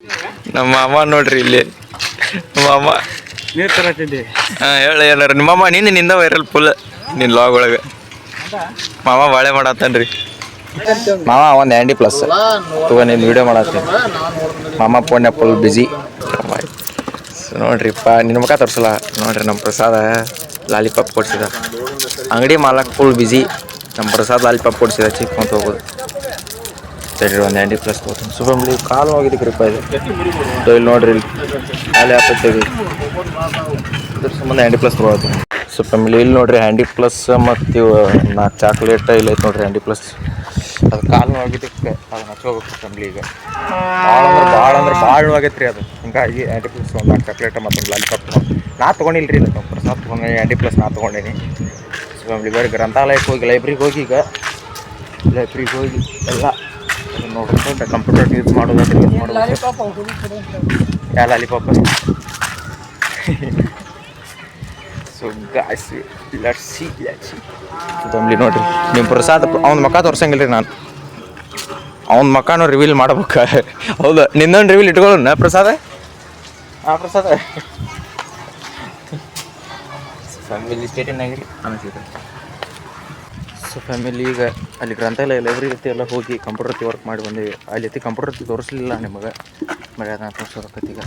ನಮ್ಮ ಮಾಮ ನೋಡ್ರಿ ಇಲ್ಲಿ ಮಾಮ ನೀರು ತರತ್ತಿದ್ದೆ. ಹೇಳ ಹೇಳಾರ ನಿಮ್ಮಮ್ಮ ನಿಂದ ವೈರಲ್ ಫುಲ್ ನಿನ್ನ ಲಾಗ್ ಒಳಗೆ ಮಾಮ ಬಾಳೆ ಮಾಡತ್ತನ್ರಿ. ಮಾಮ ಒಂದು $90+ ತಗೋ ನೀನು ವೀಡಿಯೋ ಮಾಡತ್ತೀನಿ. ಮಾಮ ಫೋನ್ಯಾಗ ಫುಲ್ ಬಿಜಿ. ನೋಡ್ರಿಪ್ಪ ನಿನ್ನ ಮುಖ ತೋರಿಸಲ್ಲ ನೋಡ್ರಿ. ನಮ್ಮ ಪ್ರಸಾದ ಲಾಲಿಪಾಪ್ ಕೊಡ್ಸಿದ. ಅಂಗಡಿ ಮಾಲಕ್ ಫುಲ್ ಬಿಜಿ. ನಮ್ಮ ಪ್ರಸಾದ್ ಲಾಲಿಪಾಪ್ ಕೊಡ್ಸಿದ ಚಿಕ್ಕೊಂತ ಹೋಗೋದು. ಸರಿ ಒಂದು $90+ ತಗೋತೀನಿ. ಸುಮ್ಮನೆ ಕಾಲು ಹೋಗಿದ್ದಕ್ಕಿರಪ್ಪ ಇದು. ಇಲ್ಲಿ ನೋಡ್ರಿ ಇಲ್ಲಿ ಖಾಲಿ ಆಪತ್ತೆಗೆ ಇದ್ರ ಸಂಬಂಧ $90+ ತಗೋತೀನಿ. ಫ್ಯಾಮಿಲಿ ಇಲ್ಲಿ ನೋಡ್ರಿ $100+ ಮತ್ತು ಇವು 4 ಚಾಕ್ಲೇಟ್ ಇಲ್ಲ ಐತೆ ನೋಡ್ರಿ $100+. ಅದು ಕಾಲು ನೋವಾಗಿದ್ದಕ್ಕೆ ಅದನ್ನ ಹಚ್ಕೋಬೇಕು ಫ್ಯಾಮಿಲಿ. ಈಗ ಭಾಳ ಅಂದ್ರೆ ಆಗೈತೆ ರೀ ಅದು. ಹಿಂಗಾಗಿ $100+ ಒಂದು 4 ಚಾಕ್ಲೇಟ್ ಮತ್ತೊಂದು ಲಾಲಿಪಾಪ್ ನಾ ತೊಗೊಂಡಿಲ್ಲ ರೀ. ಇದು ಪ್ರಸಾದ್ ತೊಗೊಂಡು $100+ ನಾ ತೊಗೊಂಡೀನಿ. ಫ್ಯಾಮಿಲಿ ಬೇರೆ ಗ್ರಂಥಾಲಯಕ್ಕೆ ಹೋಗಿ ಲೈಬ್ರಿಗೆ ಹೋಗಿ ಎಲ್ಲ ಅದನ್ನು ನೋಡ್ಕೊಂಡು ಕಂಪ್ಯೂಟರ್ ಯೂಸ್ ಮಾಡೋದಾದ್ರೆ ಯೂಸ್ ಮಾಡೋದು. ಯಾವ ಲಾಲಿಪಾಪ್ ಸೊ ಗಾಯ್ಸ್ ಲಟ್ಸಿ ಫ್ಯಾಮಿಲಿ ನೋಡ್ರಿ. ನಿಮ್ಮ ಪ್ರಸಾದ್ ಅವ್ನ ಮಕ್ಕ ತೋರ್ಸಂಗಿಲ್ಲ ರೀ. ನಾನು ಅವ್ನ ಮಕ್ಕನೂ ರಿವೀಲ್ ಮಾಡ್ಬೇಕು. ಹೌದು ನಿಂದೊಂದು ರಿವೀಲ್ ಇಟ್ಕೊಳ್ಳೋಣ ಪ್ರಸಾದ. ಪ್ರಸಾದ ಫ್ಯಾಮಿಲಿ ಸ್ಟೇಟಿನಾಗಿರಿ ಅನಿಸಿದೆ. ಸೊ ಫ್ಯಾಮಿಲಿ ಈಗ ಅಲ್ಲಿ ಗ್ರಂಥಾಲಯ ಲೈಬ್ರರಿ ಜೊತೆ ಎಲ್ಲ ಹೋಗಿ ಕಂಪ್ಯೂಟರ್ ವರ್ಕ್ ಮಾಡಿ ಬಂದೀವಿ. ಅಲ್ಲಿ ಕಂಪ್ಯೂಟರ್ ತೋರಿಸ್ಲಿಲ್ಲ ನಿಮಗೆ, ಬರೀ ಅದನ್ನ ತೋರಿಸೋದಕ್ಕೈತಿ. ಈಗ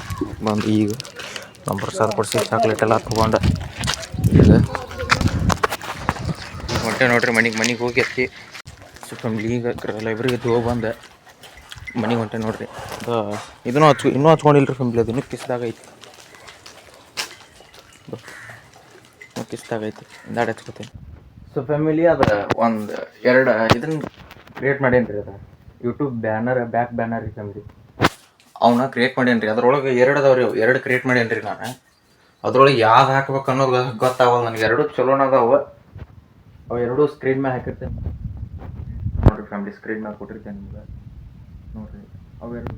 ಬಂದು ಈಗ ನಮ್ಮ ಪ್ರಸಾದ ಕೊಡಿಸಿ ಚಾಕ್ಲೇಟ್ ಎಲ್ಲ ತೊಗೊಂಡು ಈಗ ಹೊಂಟೆ ನೋಡ್ರಿ ಮನೆಗೆ ಹೋಗಿ ಅತ್ತಿ. ಸೊ ಫ್ಯಾಮಿಲಿ ಈಗ ಲೈಬ್ರರಿಗೆ ಹೋಗಿ ಬಂದೆ ಮನೆಗೆ ಹೊಂಟೆ ನೋಡ್ರಿ. ಇನ್ನೂ ಹಚ್ಕೊಂಡಿಲ್ಲ ರೀ ಫ್ಯಾಮಿಲಿ. ಅದು ಇನ್ನೂ ಕಿಸ್ದಾಗೈತಿ ಇಂದಾಡ ಹಚ್ಕೋತೀನಿ. ಸೊ ಫ್ಯಾಮಿಲಿ ಅದು ಒಂದು 2 ಇದನ್ನು ಕ್ರಿಯೇಟ್ ಮಾಡೇನಿ ರೀ. ಅದು ಯೂಟ್ಯೂಬ್ ಬ್ಯಾಕ್ ಬ್ಯಾನರ್ ರೀ ಫ್ಯಾಮಿಲಿ. ಅವನ್ನ ಕ್ರಿಯೇಟ್ ಮಾಡೇನಿ ರೀ. ಅದ್ರೊಳಗೆ 2 ಅದಾವ ರೀ. 2 ಕ್ರಿಯೇಟ್ ಮಾಡೇನಿ ರೀ ನಾನು. ಅದ್ರೊಳಗೆ ಯಾವ್ದು ಹಾಕ್ಬೇಕು ಅನ್ನೋದು ಗೊತ್ತಾಗಲ್ಲ ನನಗೆ. 2 ಚಲೋನ ಅದಾವ. ಅವು 2 ಸ್ಕ್ರೀನ್ ಮೇಲೆ ಹಾಕಿರ್ತೇನೆ ನೋಡಿರಿ ಫ್ಯಾಮಿಲಿ. ಸ್ಕ್ರೀನ್ ಮೇಲೆ ಕೊಟ್ಟಿರ್ತೇನೆ ನಿಮ್ಗೆ ನೋಡಿರಿ. ಅವು 2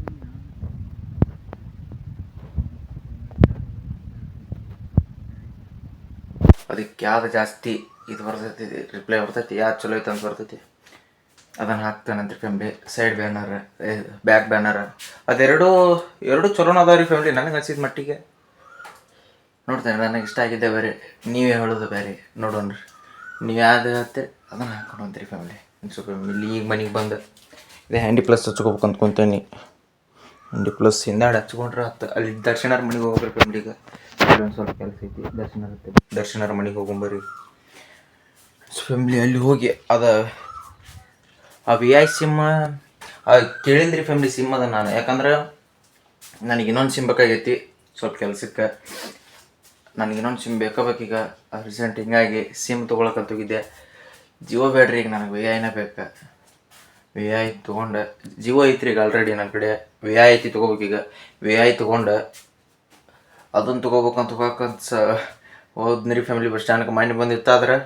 ಅದಕ್ಕೆ ಯಾವ್ದು ಜಾಸ್ತಿ ಇದು ಬರ್ತೈತಿ ರಿಪ್ಲೈ ಬರ್ತೈತಿ, ಯಾವ್ದು ಚಲೋ ಐತೆ ಅಂತ ಬರ್ತೈತಿ ಅದನ್ನು ಹಾಕ್ತಾನಂತ್ರಿ family. Side banner back banner ಅದೆರಡು ಚಲೋನ ಅದಾವ ರೀ ಫ್ಯಾಮಿಲಿ. ನನಗೆ ಅನ್ಸಿದ ಮಟ್ಟಿಗೆ ನೋಡ್ತೇನೆ. ನನಗೆ ಇಷ್ಟ ಆಗಿದ್ದೆ ಬೇರೆ, ನೀವೇ ಹೇಳೋದು ಬೇರೆ. ನೋಡೋಣ್ರಿ ನೀವು ಯಾವ್ದು ಹೇಳ್ತೀರಿ ಅದನ್ನು ಹಾಕೊಂಡು ಅಂತೀರಿ ಫ್ಯಾಮಿಲಿ. ಸ್ವಲ್ಪ ಇಲ್ಲಿ ಈಗ ಮನೆಗೆ ಬಂದು ಇದೇ $100+ ಹಚ್ಕೋಬೇಕು ಅಂದ್ಕೊತೇನೆ. $100+ ಹಿಂದಾಡಿ ಹಚ್ಕೊಂಡ್ರೆ ಅಲ್ಲಿ ದರ್ಶನರ ಮನೆಗೆ ಹೋಗ್ಬೇಕು ಫ್ಯಾಮಿಲಿ. ಈಗ ಒಂದು ಸ್ವಲ್ಪ ಕೆಲಸ ಐತಿ. ದರ್ಶನರ ಮನೆಗೆ ಹೋಗೊಂಬರಿ ಫ್ಯಾಮಿಲಿ. ಅಲ್ಲಿ ಹೋಗಿ ಆ VI ಸಿಮ್ ಕೇಳಿದ್ರಿ ಫ್ಯಾಮಿಲಿ. ಸಿಮ್ ಅದ ನಾನು, ಯಾಕಂದ್ರೆ ನನಗೆ ಇನ್ನೊಂದು ಸಿಮ್ ಬೇಕಾಗೈತಿ ಸ್ವಲ್ಪ ಕೆಲಸಕ್ಕೆ. ನನಗೆ ಇನ್ನೊಂದು ಸಿಮ್ ಬೇಕೀಗ ಅರ್ಜೆಂಟ್. ಹಿಂಗಾಗಿ ಸಿಮ್ ತೊಗೊಳಕಂತೋಗಿದ್ದೆ. ಜಿಯೋ ಬೇಡ್ರಿ ಈಗ ನನಗೆ VIನೇ ಬೇಕು. VI ತೊಗೊಂಡು ಜಿಯೋ ಐತ್ರಿ ಈಗ ಆಲ್ರೆಡಿ ನನ್ನ ಕಡೆ. VI ಐತಿ ತೊಗೋಬೇಕೀಗ. VI ತೊಗೊಂಡು ಅದನ್ನು ತೊಗೋಬೇಕಂತ ಹೋದ್ನಿ ರೀ ಫ್ಯಾಮಿಲಿ. ಬಸ್ ಸ್ಟ್ಯಾಂಡ್ಗೆ ಮನೆ ಬಂದಿತ್ತಾದ್ರೆ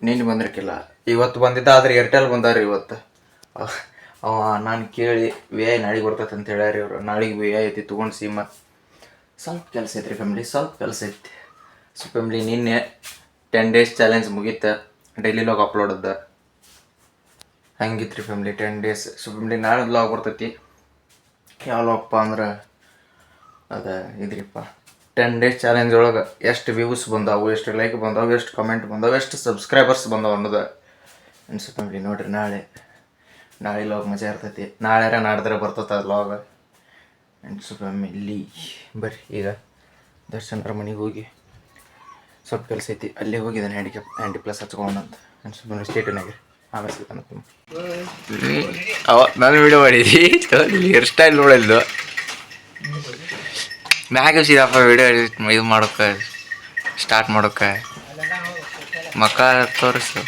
ನಿನ್ನೆ ಬಂದಿರ್ಕಿಲ್ಲ. ಇವತ್ತು ಬಂದಿದ್ದ ಆದರೆ ಏರ್ಟೆಲ್ ಬಂದಾರ್ರಿ ಇವತ್ತು. ನಾನು ಕೇಳಿ VI ನಾಳೆಗೆ ಬರ್ತೈತೆ ಅಂತ ಹೇಳ್ಯಾರಿ ಅವರು. ನಾಳೆಗೆ VI ಐತಿ ತೊಗೊಂಡು ಸಿಮ್. ಸ್ವಲ್ಪ ಕೆಲಸ ಐತ್ರಿ ಫ್ಯಾಮಿಲಿ, ಸ್ವಲ್ಪ ಕೆಲಸ ಐತಿ. ಸೊ ಫ್ಯಾಮಿಲಿ ನಿನ್ನೆ 10 ಡೇಸ್ ಚಾಲೆಂಜ್ ಮುಗೀತು. ಡೈಲಿ ಲಾಗ್ ಅಪ್ಲೋಡ್ ಅದ ಹಂಗಿತ್ತು ರೀ ಫ್ಯಾಮಿಲಿ 10 ಡೇಸ್. ಸೊ ಫ್ಯಾಮಿಲಿ ನಾಳೆ ಲಾಗ್ ಬರ್ತೈತಿ. ಯಾವ ಲಾಗಪ್ಪ ಅಂದ್ರೆ ಅದು ಇದ್ರಿಪ್ಪ 10 ಡೇಸ್ ಚಾಲೆಂಜ್ ಒಳಗೆ ಎಷ್ಟು ವ್ಯೂಸ್ ಬಂದಾವು, ಎಷ್ಟು ಲೈಕ್ ಬಂದಾವು, ಎಷ್ಟು ಕಮೆಂಟ್ ಬಂದಾವು, ಎಷ್ಟು ಸಬ್ಸ್ಕ್ರೈಬರ್ಸ್ ಬಂದಾವು ಅನ್ನೋದು ಅನ್ಸು ಫ್ಯಾಮಿಲಿ. ನೋಡಿರಿ ನಾಳೆ ಲಾಗ್ ಮಜಾ ಇರ್ತೈತಿ. ನಾಳೆ ನಾಡ್ದ್ರೆ ಬರ್ತೈತೆ ಅದು ಲಾಗ್ ಅನ್ಸು ಫ್ಯಾಮಿಲಿ. ಬರ್ರಿ ಈಗ ದರ್ಶನರ ಮನೆಗೆ ಹೋಗಿ ಸ್ವಲ್ಪ ಕೆಲಸ ಐತಿ. ಅಲ್ಲೇ ಹೋಗಿದ್ದಾನೆ $100+ ಹಚ್ಕೊಂಡಂತ ಅನ್ಸು ಫ್ಯಾಮಿಲಿ. ಸ್ಟೇಟನಾಗಿರಿ ಆಮೇಲೆ ಸಿಗ್ತಾನೆ. ನಾನು ವಿಡಿಯೋ ಮಾಡಿದ್ವಿ ಹೇರ್ ಸ್ಟೈಲ್ ನೋಡಲ್ದು ಮ್ಯಾಗ ಸಿದಪ್ಪ ವಿಡಿಯೋ ಇದು ಮಾಡೋಕ್ಕೆ ಸ್ಟಾರ್ಟ್ ಮಾಡೋಕ್ಕೆ. ಮಕ್ಕ ತೋರಿಸು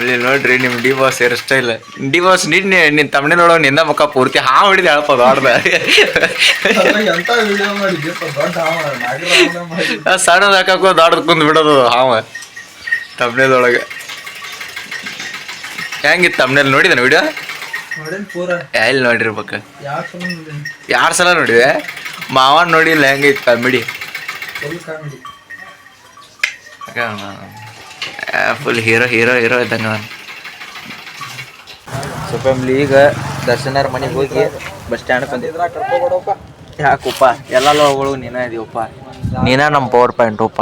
ಈಗ ನೋಡ್ರಿ ನಿಮ್ಮ ಡಿ-ಬಾಸ್ ಹೇರ್ ಸ್ಟೈಲ್. ಡಿ-ಬಾಸ್ ನಿನ್ನ ತಮ್ಮನೆ ನೋಡೋ ನಿಂದ ಮುಖ ಪೂರ್ತಿ ಹೊಡಿದು ಹೇಳ್ಬೋದು ಆಡ್ದ. ಸಣ್ಣದ ಹಾಕೋ ದೊಡ್ಡದು ಕುಂದು ಬಿಡೋದು ತಮ್ಮನೆದೊಳಗೆ. ಹೆಂಗಿತ್ತು ತಮ್ಮನೇಲಿ ನೋಡಿದಾನೆ ವಿಡಿಯೋ? ಎಲ್ಲಿ ನೋಡಿರ್ಬೇಕು? 2 ಸಲ ನೋಡಿದೆ. ಮಾವನ್ ನೋಡಿಲ್ಲ ಹೆಂಗೈತಿ comedy? Full hero hero hero ಇದ್ದಂಗೆ ನಾನು. ಸೊ ಫ್ಯಾಮ್ಲಿ ಈಗ ದರ್ಶನರ ಮನೆಗೆ ಹೋಗಿ ಬಸ್ ಸ್ಟ್ಯಾಂಡ್ ಬಂದಿದ್ರ ಕರ್ಕೊಬಿಡಪ್ಪ. ಯಾಕಪ್ಪ ಎಲ್ಲ ಲೋಗಳು ನೀನೇ ಇದೀವಪ್ಪ, ನೀನೇ ನಮ್ಮ ಪವರ್ ಪಾಯಿಂಟ್ ಅಪ್ಪ.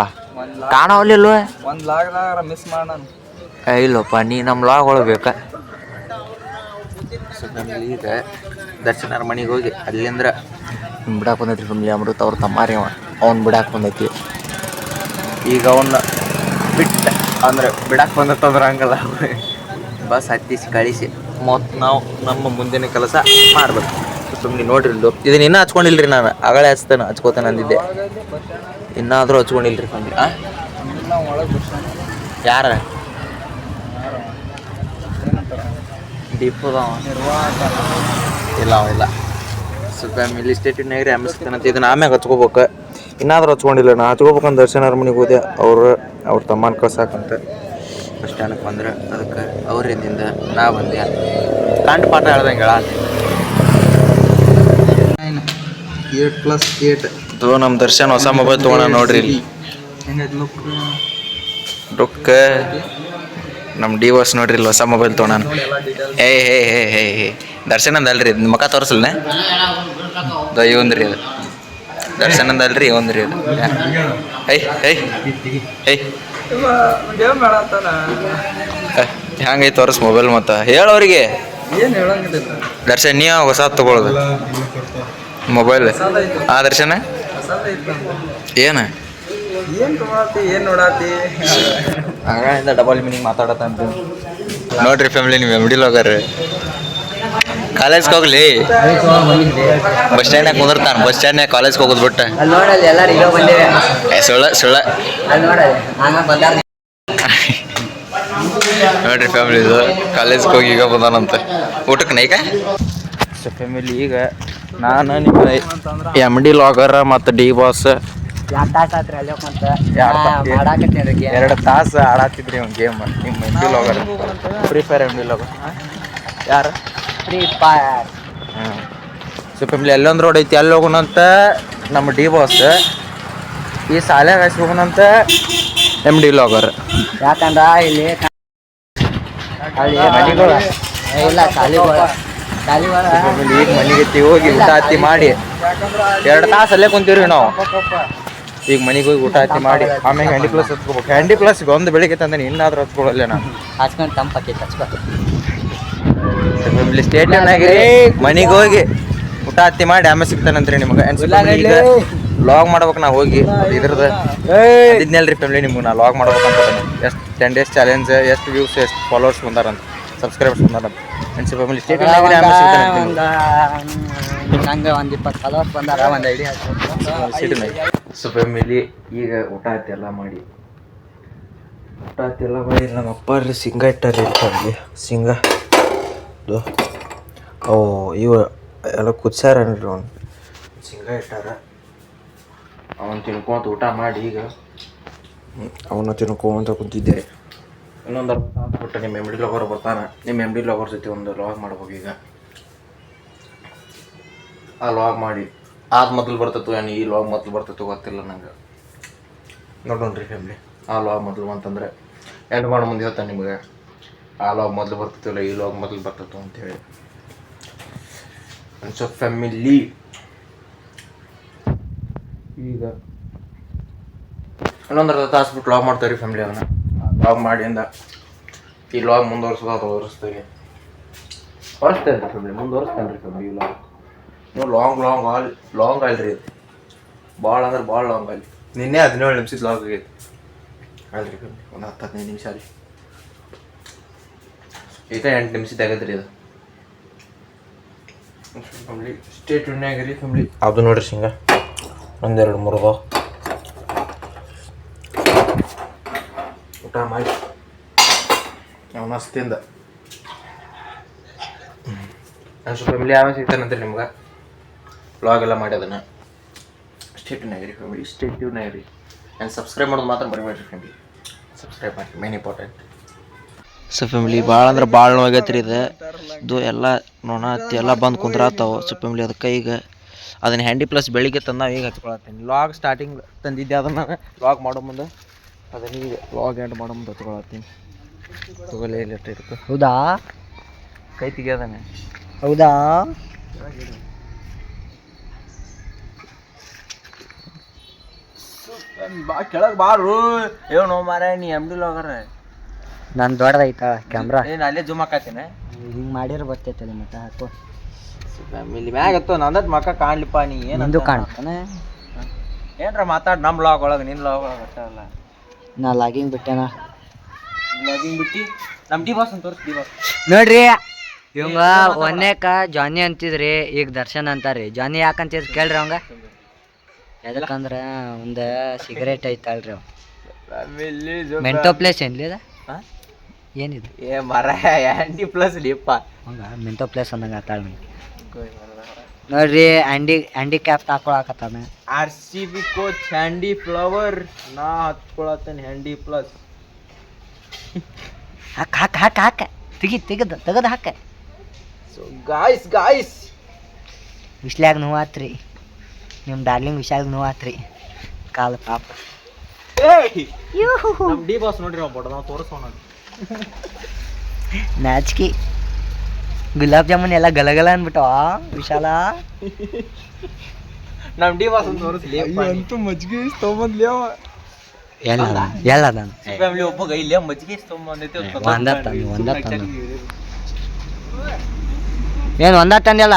ಕಾಣವಲ್ಲಿಲ್ವ ಒಂದು ಲಾಗ್ದಾಗ ಮಿಸ್ ಮಾಡಿ ನಾನು. ಇಲ್ಲಪ್ಪ ನೀ ನಮ್ಮ ಲಾಗಳು ಬೇಕಾ. ಸೊ ಫ್ಯಾಮ್ಲಿ ಈಗ ದರ್ಶನರ ಮನೆಗೆ ಹೋಗಿ ಅಲ್ಲಿಂದ್ರ ಬಿಡಾಕ್ ಬಂದೈತಿ ಫ್ಯಾಮ್ಲಿ. ಅಮೃತ ಅವ್ರ ತಮ್ಮಾರಿ ಅವ್ನು ಬಿಡಾಕ್ ಬಂದೈತಿ. ಈಗ ಅವನ್ನ ಬಿಟ್ಟು ಅಂದ್ರೆ ಬಿಡಾಕ್ ಬಂದತ್ತಂದ್ರೆ ಹಂಗಲ್ಲ, ಬಸ್ ಹತ್ತಿಸಿ ಕಳಿಸಿ ಮತ್ತು ನಾವು ನಮ್ಮ ಮುಂದಿನ ಕೆಲಸ ಮಾಡ್ಬೇಕು. ಸುಮ್ಮನೆ ನೋಡ್ರಿ ಇದನ್ನ ಇನ್ನೂ ಹಚ್ಕೊಂಡಿಲ್ರಿ. ನಾನು ಆಗಳೇ ಹಚ್ಕೋತಾನೆ ಅಂದಿದ್ದೆ, ಇನ್ನಾದರೂ ಹಚ್ಕೊಂಡಿಲ್ರಿ ಫ್ಯಾಮ್ಲಿ. ಯಾರ ದೀಪದ ಇಲ್ಲ ಅವಿಲ್ಲ. ಸೊ ಫ್ಯಾಮಿಲಿ ಸ್ಟೇಟಿನಾಗ್ರಿ ಅಮಿಸ್ತಾನಂತ ಇದನ್ನ ಆಮ್ಯಾಗ ಹಚ್ಕೋಬೇಕು. ಇನ್ನಾದ್ರೂ ಹಚ್ಕೊಂಡಿಲ್ಲ. ನಾ ಹಚ್ಕೋಬೇಕಂತ ದರ್ಶನರ ಮನೆಗೆ ಹೋದೆ. ಅವ್ರ ತಮ್ಮನ ಕಳ್ಸಾಕಂತ ಬಸ್ ಸ್ಟ್ಯಾಂಡಕ್ಕೆ ಬಂದ್ರೆ ಅದಕ್ಕೆ ಅವ್ರಿಂದಿಂದ ನಾ ಬಂದೆ. ಕಂಠ ಪಾಠ ಹೇಳ್ದಂಗೆ ಹೇಳ 8+8 ನಮ್ಮ ದರ್ಶನ್ ಹೊಸ ಮೊಬೈಲ್ ತೊಗೊಳ ನೋಡ್ರಿ. ರೊಕ್ಕ ನಮ್ಮ ಡಿವೋರ್ಸ್ ನೋಡ್ರಿ ಹೊಸ ಮೊಬೈಲ್ ತೊಗೊಳ. ಹೇ ದರ್ಶನ್ ಅಂದಲ್ರಿ ಮಕ್ಕ ತೋರಿಸಲ್ನ ಇವಂದ್ರಿ ಅದು. ದರ್ಶನ್ ಅಂದಲ್ರಿ ಇವಂದ್ರಿ ಅದು. ಹೆಂಗೈತೆ ತೋರಿಸ್ ಮೊಬೈಲ್ ಮತ್ತು ಹೇಳೋರಿಗೆ. ದರ್ಶನ್ ನೀ ಹೊಸ ತಗೊಳ್ಳೋದು ಮೊಬೈಲ್. ದರ್ಶನ ಏನು ಆಗಳಿಂದ ಡಬಲ್ ಮೀನಿಂಗ್ ಮಾತಾಡತ್ತ ಅಂತ ನೋಡ್ರಿ ಫ್ಯಾಮಿಲಿ. ನೀವು ಮಿಡಿಲ್ ಹೋಗಾರ್ರಿ ಕಾಲೇಜ್ಗೆ ಹೋಗ್ಲಿ. ಬಸ್ ಸ್ಟ್ಯಾಂಡ್ನಾಗ ಕುಂದಿರ್ತಾನೆ. ಬಸ್ ಸ್ಟ್ಯಾಂಡ್ನಾಗ ಕಾಲೇಜ್ಗೆ ಹೋಗೋದು ಬಿಟ್ಟು ಸುಳ್ಳ ನೋಡ್ರಿ ಫ್ಯಾಮಿಲಿ. ಇದು ಕಾಲೇಜ್ಗೆ ಹೋಗಿ ಈಗ ಬಂದಾನಂತೆ ಊಟಕ್ಕೆ ನೈಕ. ಸೊ ಫ್ಯಾಮಿಲಿ ಈಗ ನಾನು ನಿಮ್ಮ MD ಲಾಗರ್ ಮತ್ತು ಡಿ ಬಾಸ್ 2 ತಾಸು ಆಡಾತಿದ್ರಿ ಒಂದು ಗೇಮ್. ನಿಮ್ಮ MD logger Free Fire MD logger ಯಾರು ಫ್ರೀ ಫೈರ್. ಸೊ ಫ್ಯಾಮಿಲಿ ಎಲ್ಲೊಂದು ರೋಡ್ ಐತಿ ಅಲ್ಲಿ ಹೋಗೋಣಂತ ನಮ್ಮ ಡಿ ಬಾಸ್. ಈ ಶಾಲೆಗೆ ಹಚ್ಚಿ ಹೋಗೋಣಂತ MD ಲಾಗರ್. ಯಾಕಂದ್ರ ಇಲ್ಲಿ ಮನೆಗಳ ಇಲ್ಲ ಶಾಲಿಗಳ ಈಗ ಮನೆಗೆ ಹೋಗಿ ಊಟ ಹತ್ತಿ ಮಾಡಿ 2 ತಾಸು ಅಲ್ಲೇ ಕುಂತೀವ್ರಿ ನಾವು. ಈಗ ಮನೆಗೆ ಹೋಗಿ ಊಟ ಹತ್ತಿ ಮಾಡಿ ಆಮೇಲೆ ಹ್ಯಾಂಡಿ ಪ್ಲಸ್ ಹಚ್ಕೋಬೇಕು. ಹ್ಯಾಂಡಿ ಪ್ಲಸ್ಗೆ ಒಂದು ಬೆಳಿಗ್ಗೆ ತಂದೆ ಇನ್ನಾದ್ರೂ ಹಚ್ಕೊಳ್ಳಲ್ಲ ನಾನು. ಹಚ್ಕೊಂಡು ತಂಪಾಕೈತೆ ಹಚ್ಬೇಕು. ಸ್ಟೇಟ್ನಾಗಿರಿ ಮನೆಗೆ ಹೋಗಿ ಊಟ ಹತ್ತಿ ಮಾಡಿ ಆಮೇಲೆ ಸಿಗ್ತಾನಂತ್ರಿ ನಿಮ್ಗೆ. ಈಗ ಲಾಗ್ ಮಾಡ್ಬೇಕು ನಾವು ಹೋಗಿ ಇದ್ರದ್ದು ಇದ್ನಲ್ರಿ ಫ್ಯಾಮಿಲಿ. ನಿಮ್ಗೆ ನಾ ಲಾಗ್ ಮಾಡ್ಬೇಕಂತ ಎಷ್ಟು 10 days ಚಾಲೆಂಜ್, ಎಷ್ಟು ವ್ಯೂಸ್, ಎಷ್ಟು ಫಾಲೋವರ್ಸ್ ಬಂದಾರಂತ, ಸಬ್ಸ್ಕ್ರೈಬರ್ಸ್ ಬಂದಾರಂತ. ಫ್ಯಾಮಿಲಿ ಸ್ಟೇಟ್ನಾಗಿರಿ ಆಮೇಲೆ ನಂಗೆ ಒಂದು 20 ಫಾಲೋವರ್ಸ್ ಬಂದಾರ. ಒಂದು ಐಡಿಯಾ ಸಿಟಿನಾಗ. ಸೊ ಫ್ಯಾಮಿಲಿ ಈಗ ಊಟ ಹತ್ತಿ ಎಲ್ಲ ಮಾಡಿ ನಮ್ಮ ಅಪ್ಪಾರ್ರಿ ಸಿಂಗ ಇಟ್ಟಾರಿ ಫ್ಯಾಮಿಲಿ. ಸಿಂಗ ಇವ ಎಲ್ಲ ಕುದಿಸ್ಯಾರನ್ರಿ. ಅವ್ನು ಸಿಂಗ ಇಟ್ಟಾರ. ಅವನು ತಿನ್ಕೊಂತ ಊಟ ಮಾಡಿ ಈಗ ಅವನ್ನ ತಿನ್ಕೊಂತ ಕುಂತಿದ್ದೆ. ಇನ್ನೊಂದು ಬಿಟ್ಟು ನಿಮ್ಮ MD ಲಾಗರ್ ಬರ್ತಾನೆ. ನಿಮ್ಮ MD ಲಾಗರ್ ಜೊತೆ ಒಂದು ಲಾಗ್ ಮಾಡ್ಬೇಕು. ಈಗ ಆ ಲಾಗ್ ಮಾಡಿ ಮೊದಲು ಬರ್ತತ್ತು ಏನು ಈ ಲಾಗ್ ಮೊದಲು ಬರ್ತತ್ತು ಗೊತ್ತಿಲ್ಲ ನಂಗೆ. ನೋಡೋಣ್ರಿ ಫ್ಯಾಮಿಲಿ ಆ ಲಾಗ್ ಮೊದಲು ಅಂತಂದರೆ ಎಂಡ್ ಮಾಡೋ ಮುಂದೆ ಹೇಳ್ತಾನೆ ನಿಮಗೆ ಆ ಲಾಗ್ ಮೊದಲು ಬರ್ತಿಲ್ಲ ಈ ಲಾಗ್ ಮೊದಲು ಬರ್ತತ್ತು ಅಂತೇಳಿ. ಸೊ ಫ್ಯಾಮಿಲಿ ಈಗ ಇನ್ನೊಂದು ಅರ್ಧ ತಾಸು ಬಿಟ್ಟು ಲಾಗ್ ಮಾಡ್ತಾರೆ ರೀ ಫ್ಯಾಮಿಲಿ. ಅವನ್ನ ಲಾಗ್ ಮಾಡಿಂದ ಈ ಲಾಗ್ ಮುಂದುವರ್ಸೋದು ತೋರಿಸ್ತೇವೆ. ಹೊರಸ್ತೇನೆ ರೀ ಫ್ಯಾಮಿಲಿ, ಮುಂದುವರ್ಸ್ತೇನೆ ರೀ ಫ್ಯಾಮಿಲಿ. ಈ ಲಾಗ್ ನೀವು ಲಾಂಗ್ ಅಲ್ರಿ ಇದು. ಭಾಳ ಅಂದ್ರೆ ಭಾಳ ಲಾಂಗ್ ಅಲ್ಲಿ. ನಿನ್ನೆ 17 ನಿಮಿಷದ ಲಾಗ್ ಆಗೈತಿ ಅಲ್ರಿ ಫ್ಯಾಮಿಲಿ. ಒಂದು 10-15 ನಿಮಿಷ ಅಲ್ಲಿ. ಈಗ 8 ನಿಮಿಷದ ಆಗೈತೆ ರೀ ಇದು ಫ್ಯಾಮಿಲಿ. ಸ್ಟೇಟ್ ಆಗಿರಿ ಫ್ಯಾಮಿಲಿ. ಅದು ನೋಡ್ರಿ ಶೇಂಗಾ 1-2-3 ಊಟ ಮಾಡಿ ಅವನ ಅಸ್ತಿಂದ ಫ್ಯಾಮಿಲಿ. ಆಮೇಲೆ ಸಿಗ್ತಾನಂತ್ರಿ ನಿಮ್ಗೆ ವ್ಲಾಗ್ ಎಲ್ಲ ಮಾಡಿ ಅದನ್ನು. ಸ್ಟೇಟ್ಯೂನಾಗಿರಿ ಫ್ಯಾಮಿಲಿ, ಸ್ಟೇಟ್ಯೂನಾಗಿರಿ. ಆ್ಯಂಡ್ ಸಬ್ಸ್ಕ್ರೈಬ್ ಮಾಡೋದು ಮಾತ್ರ ಬರಬೇಡ್ರಿ ಫ್ಯಾಮಿಲಿ. ಸಬ್ಸ್ಕ್ರೈಬ್ ಮಾಡಿ, ಮೇನ್ ಇಂಪಾರ್ಟೆಂಟ್. ಸೊ ಫ್ಯಾಮಿಲಿ ಭಾಳ ಅಂದ್ರೆ ಭಾಳ ನೋವಾಗೈತ್ರಿ ಇದು ಎಲ್ಲ ನೋಣ ಹತ್ತಿ ಎಲ್ಲ ಬಂದು ಕುಂದ್ರಾತಾವೆ. ಸೊ ಫ್ಯಾಮಿಲಿ ಅದಕ್ಕೆ ಈಗ ಅದನ್ನು ಹ್ಯಾಂಡಿ ಪ್ಲಸ್ ಬೆಳಿಗ್ಗೆ ತಂದು ಈಗ ಹಚ್ಕೊಳತ್ತೀನಿ. ಲಾಗ್ ಸ್ಟಾರ್ಟಿಂಗ್ ತಂದಿದ್ದೆ ಅದನ್ನು ಲಾಗ್ ಮಾಡೋ ಮುಂದೆ ಅದನ್ನ ವ್ಲಾಗ್ ಎಂಡ್ ಮಾಡೋ ಮುಂದೆ ತಗೊಳತ್ತೀನಿ. ತಗೊಳ್ಳೇ ಲೆಟ್ರ್ ಇರುತ್ತೆ. ಹೌದಾ? ಕೈ ತೆಗಿಯೋದಾನೆ. ಹೌದಾ? ಬಾ ಕೆಳಗೆ ಬಾರು. ಏನು ಮಾರ ನೀ ಎಮ್ ಡಿ ಲಾಗರ. ನಾನು ದೊಡ್ಡದೈತ ಕ್ಯಾಮ್ರಾ. ಏನು ಅಲ್ಲೇ ಜೂಮ್ ಹಾಕತ್ತೇನೆ. ಹಿಂಗೆ ಮಾಡಿದ್ರೆ ಬರ್ತೈತಲ್ಲ ಮತ್ತೆ ಹಾಕೋ. ಫ್ಯಾಮಿಲಿ ಮ್ಯಾಗ ಹತ್ತು ನಂದಟ್ ಮಕ್ಕ ಕಾಣ್ಲಿಪ್ಪ ನೀ ಏನು ನಿಂದು ಕಾಣ್ತಾನೆ. ಏನ್ರ ಮಾತಾಡ್ ನಮ್ಮ ಲಾಗ್ ಒಳಗೆ ನಿನ್ನ ಲಾಗ್ ಒಳಗೆ ಅಷ್ಟಲ್ಲ. ನಾ ಲಾಗಿಂಗ್ ಬಿಟ್ಟೆನ. ಲಾಗಿಂಗ್ ಬಿಟ್ಟು ನಮ್ಮ ಡಿ ಬಾಸ್ ಅಂತ ತೋರಿಸ್. ಡಿ ಬಾಸ್ ನೋಡ್ರಿ ಇವಂಗ ಒಂದೇಕ ಜಾನಿ ಅಂತಿದ್ರಿ, ಈಗ ದರ್ಶನ್ ಅಂತಾರ್ರಿ. ಜಾನಿ ಯಾಕಂತಿದ್ ಕೇಳ್ರಿ ಅವಂಗ. ಎದಕ್ಕಂದ್ರೆ ಒಂದು ಸಿಗರೇಟ್ ಐತಲ್ರಿ ಅವ. ಮೆಂಟೋ ಪ್ಲೇಸ್ ಏನ್ಲಿ ಅದ? ಏನಿದು? ಏ ಮರ ಆ್ಯಂಟಿ ಪ್ಲಸ್ ಲಿಪ್ಪ. ಹಂಗ ಮೆಂಟೋ ಪ್ಲೇಸ್ ಅಂದಂಗೆ ಆತಾಳ. ನೋಡ್ರಿ ಆ್ಯಂಡಿ ಕ್ಯಾಪ್ ಹಾಕೊಳಕತ್ತಾನ. RCB coach Andy Flower. ನಾ ಹತ್ಕೊಳತ್ತೇನೆ ಹ್ಯಾಂಡಿ ಪ್ಲಸ್. ಹಾಕ ತೆಗದ ಹಾಕ. ಸೊ ಗಾಯ್ಸ್ ವಿಶ್ಲ್ಯಾಗ ನೋವಾತ್ರಿ. ನಿಮ್ಮ ಡಾರ್ಲಿಂಗ್ ವಿಶಾಲ್ಗೆ ನೋವಾತ್ರಿ ಕಾಲ ಪಾಪ. ನಮ್ಮ ಡಿ ಬಾಸ್ ನೋಡ್ರಿ ನಾವು ಬಡ ನಾವು ತೋರಿಸೋಣ. ನಾಚಿಕೆ ಗುಲಾಬ್ ಜಾಮೂನ್ ಎಲ್ಲ ಗಲಗಲ ಅನ್ಬಿಟ್ಟವ ವಿಶಾಲ. ನಮ್ಮ ಡಿ ಬಾಸ್ ಅಂತ ತೋರಿಸ್ಲಿ ಅಂತೂ ಮಜ್ಜಿಗೆ ತೊಗೊಂಬಂದ್ಲಿ ಅವ. ಎಲ್ಲ ನಾನು ಫ್ಯಾಮಿಲಿ ಒಬ್ಬ ಇಲ್ಲೇ ಮಜ್ಜಿಗೆ ತೊಗೊಂಬಂದೈತೆ. ಒಂದ ಏನು ಒಂದ ತಂದೆಲ್ಲ.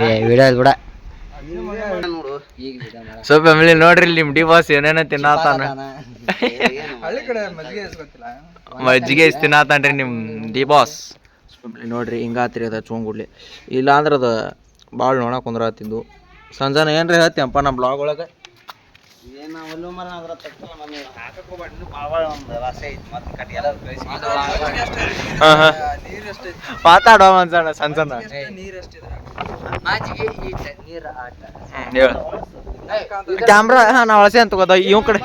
ಏ ವಿಡಿಯೋ ಬಿಡ. ಸೊ ಫ್ಯಾಮಿಲಿ ನೋಡ್ರಿ ನಿಮ್ಮ ಡಿ ಬಾಸ್ ಏನೇನ ತಿನ್ನತಾನ. ಮಜ್ಜಿಗೆ ತಿನ್ನತಾನ್ರಿ ನಿಮ್ಮ ಡಿ ಬಾಸ್. ನೋಡ್ರಿ ಹಿಂಗಾತ್ರಿ ಅದ ಚೋಂಗುಡ್ಲಿ. ಇಲ್ಲ ಅಂದ್ರೆ ಅದು ಭಾಳ ನೋಡಕ್ಕೆ ಕುಂದ್ರತ್ತಿದ್ದು. ಸಂಜಾನ ಏನ್ರಿ ಹೇಳ್ತೀಯಪ್ಪ ನಮ್ಮ ಬ್ಲಾಗ್ ಒಳಗೆ? ಮಾತಾಡೋ ಮನ್ಸಣ್ಣ ಸಂಜನ ಕ್ಯಾಮ್ರಾ ನಾ ಒಳಸೆ ಅಂತ ತಗೋದ ಇವ್ ಕಡೆ